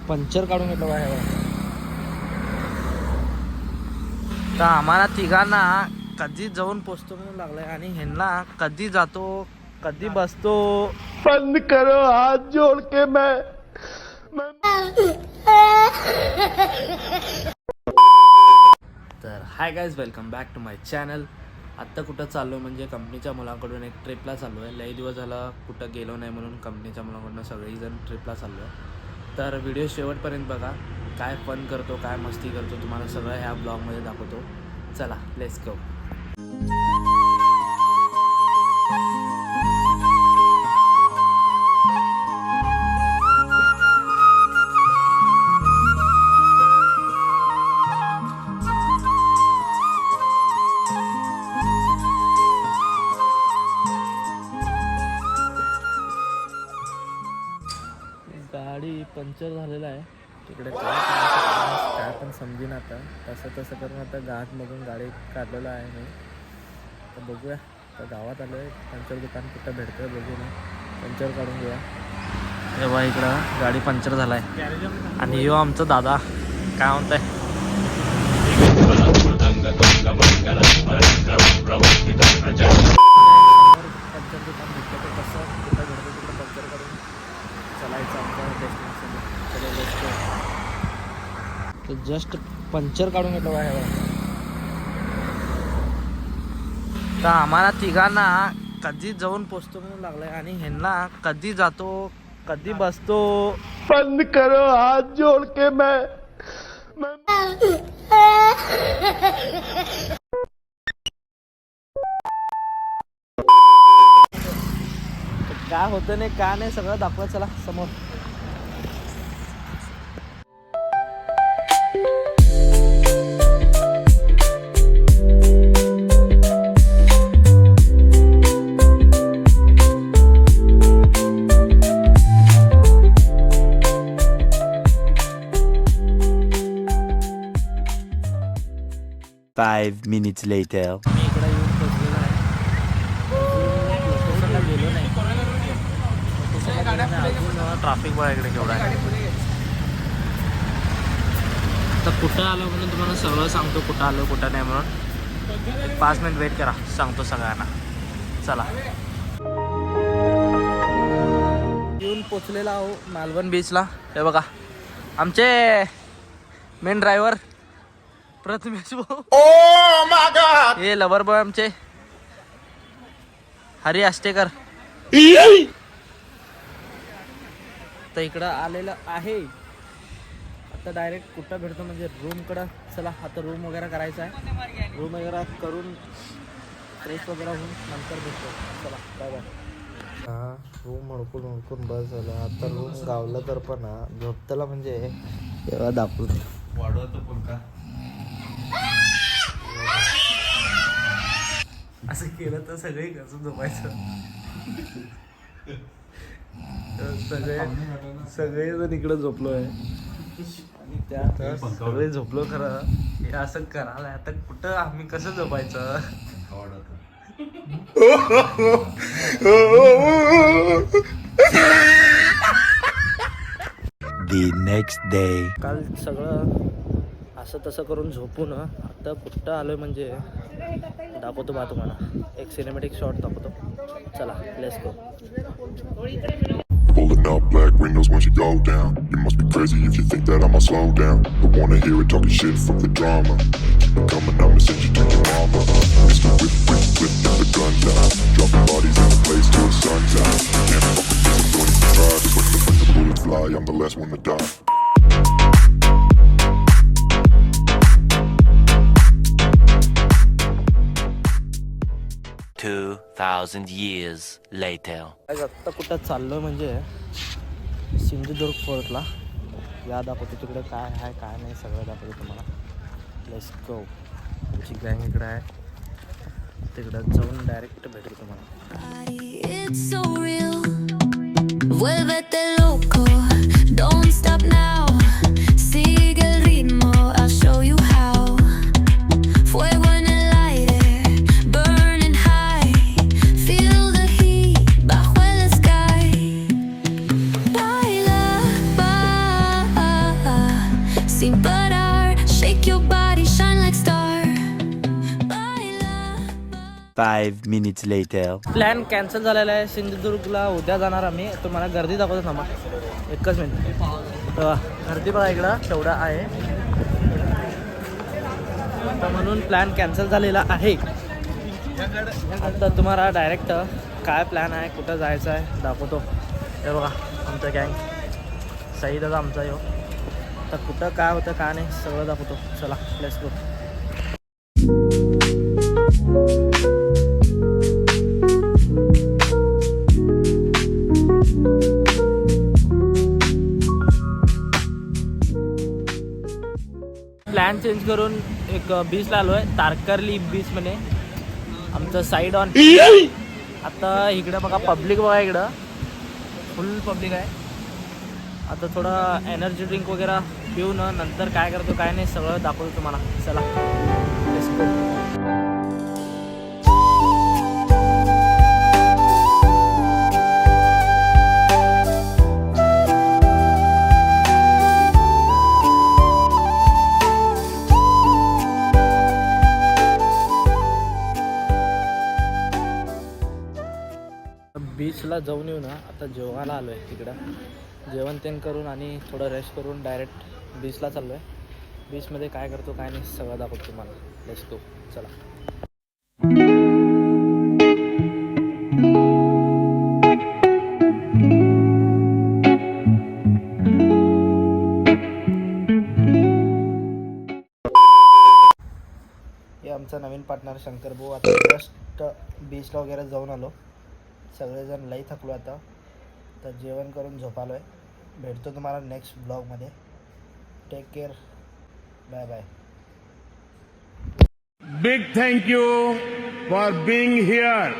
Puncture काढून घेतलं बाहेर. तर आम्हाला तिघांना कधी जाऊन पोचतो म्हणून लागलाय आणि ह्यांना कधी जातो कधी बसतो. बंद करो हाथ जोड़ के मैं तर hi guys, welcome back to my channel. आत्ता कुठं चाललो म्हणजे कंपनीच्या मुलांकडून एक ट्रिपला चाललो आहे. लई दिवस झाला कुठं गेलो नाही म्हणून कंपनीच्या मुलांकडून सगळीजण ट्रिपला चाललो आहे. तर व्हिडिओ शेवटपर्यंत बघा, काय फन करतो काय मस्ती करतो तुम्हाला सगळं ह्या ब्लॉगमध्ये दाखवतो. चला लेट्स गो. गाडी पंक्चर झालेला आहे तिकडे. काय पण समजेन आता. तसं करून आता घाटमधून गाडी काढलेलं आहे मी. तर बघूया, आता गावात आलो आहे. पंक्चर दुकान कुठं भेटतं आहे बघूया, पंक्चर काढून घेऊया. तेव्हा इकडं गाडी पंक्चर झाला आहे आणि यो आमचा दादा काय म्हणताय. पंक्चर दुकान भेटतं तर कसं कुठं भेटतं तिकडं पंक्चर करून चलायचं आमच्या डेस्टिनेशन. तर जस्ट पंक्चर काढून घेतलं बाहेर. तर आम्हाला तिघांना कधी जाऊन पोचतो म्हणून लागलाय आणि ह्यांना कधी जातो कधी बसतो. बंद करो हाथ जोड़ के मैं काय होतं नाही काय नाही सगळं दाखवा. चला समोर. Five minutes later. मी इकडे येऊन पोचलेलो आहे. लोकेशनला गेलो नाही. अजून ट्रॅफिक बघा इकडे केवढा आहे. तर कुठं आलो म्हणून तुम्हाला सगळं सांगतो, कुठं आलो कुठं नाही म्हणून. 5 मिनिट वेट करा, सांगतो सगळ्यांना. चला. येऊन पोचलेला आहो मालवण बीचला. हे बघा आमचे मेन ड्रायव्हर प्रथमेश भाऊ. हे लवर बॉय आमचे हरी आष्टेकर. तर इकडं आलेलं आहे. आता डायरेक्ट कुठं भेटतो म्हणजे रूमकडं. चला आता रूम वगैरे करायचं आहे. रूम वगैरे करून फ्रेश वगैरे होऊन नंतर भेटतो. चला बाय बाय. हा रूम हुडकून बस झालं. आता रूम गावलं तर पण झोपताला म्हणजे तेव्हा दाखवून वाढवतो पण का असं केलं तर सगळे कसं झोपायचं. सगळेजण इकडं झोपलो आहे आणि त्या सगळे झोपलो. खरं हे असं करायला आता कुठं आम्ही कसं झोपायचं. The next day. काल सगळं असं तसं करून झोपून आता कुठं आलोय म्हणजे दाखवतो बा तुम्हाला. एक सिनेमॅटिक शॉट दाखवतो. चला let's go. Pulling up black windows once you go down. You must be crazy if you think that I'ma slow down. Don't wanna hear it talking shit from the drama. Keep it coming, I'ma send you to your mama. Mr. Whip, whip, whip, get the guns out. Dropping bodies in the place till the sun's out. Can't fuck with this, I'm going to try. Cause when the bullets fly, I'm the last one to die. 2,000 years later. आत्ता कुठं चाललो म्हणजे सिंधुदुर्ग फोर्टला. या दाखवतो तिकडे काय आहे काय नाही सगळं दाखवतो तुम्हाला. Let's go. आमची गँग इकडे आहे. तिकडं जाऊन डायरेक्ट भेटेल तुम्हाला. It's so real. Vuélvete loco. Don't stop now. Sigue el ritmo. I'll show you how. Fuego en el aire, burning high. Feel the heat bajo el sky. Baila, baila. 5 minutes later. Plan cancel झालेला आहे. सिंधुदुर्गला उद्या जाणार आम्ही. तुम्हाला गर्दी दाखवतो थांबा एकच मिनिट. गर्दी बघा इकडं केवढा आहे. आता म्हणून प्लॅन कॅन्सल झालेला आहे. आता तुम्हाला डायरेक्ट काय प्लॅन आहे, कुठं जायचं आहे दाखवतो. हे बघा आमचं गँग सही दादा आमचा यो. तर कुठं काय होतं काय नाही सगळं दाखवतो. चला लेट्स गो. प्लॅन चेंज करून एक बीचला आलो आहे. तारकर्ली बीच म्हणे आमचं साईड ऑन. आता इकडं बघा पब्लिक बघा इकडं फुल पब्लिक आहे. आता थोडं एनर्जी ड्रिंक वगैरे पिऊन नंतर काय करतो काय नाही सगळं दाखवतो तुम्हाला. चला लेट्स गो. बीचला जाऊन येऊ ना. आता जेवायला आलो आहे तिकडं. जेवण तेन करून आणि थोडं रेस्ट करून डायरेक्ट बीचला चाललो आहे. बीचमध्ये काय करतो काय नाही सगळं दाखवतो तुम्हाला. Let's go. चला. हे आमचा नवीन पार्टनर शंकर भाऊ. आता जस्ट बीचला वगैरे जाऊन आलो. सगळेजण लई थकलो आता. तर जेवण करून झोपालो आहे. भेटतो तुम्हाला नेक्स्ट ब्लॉगमध्ये. Take care. Bye bye. Big thank you for being here.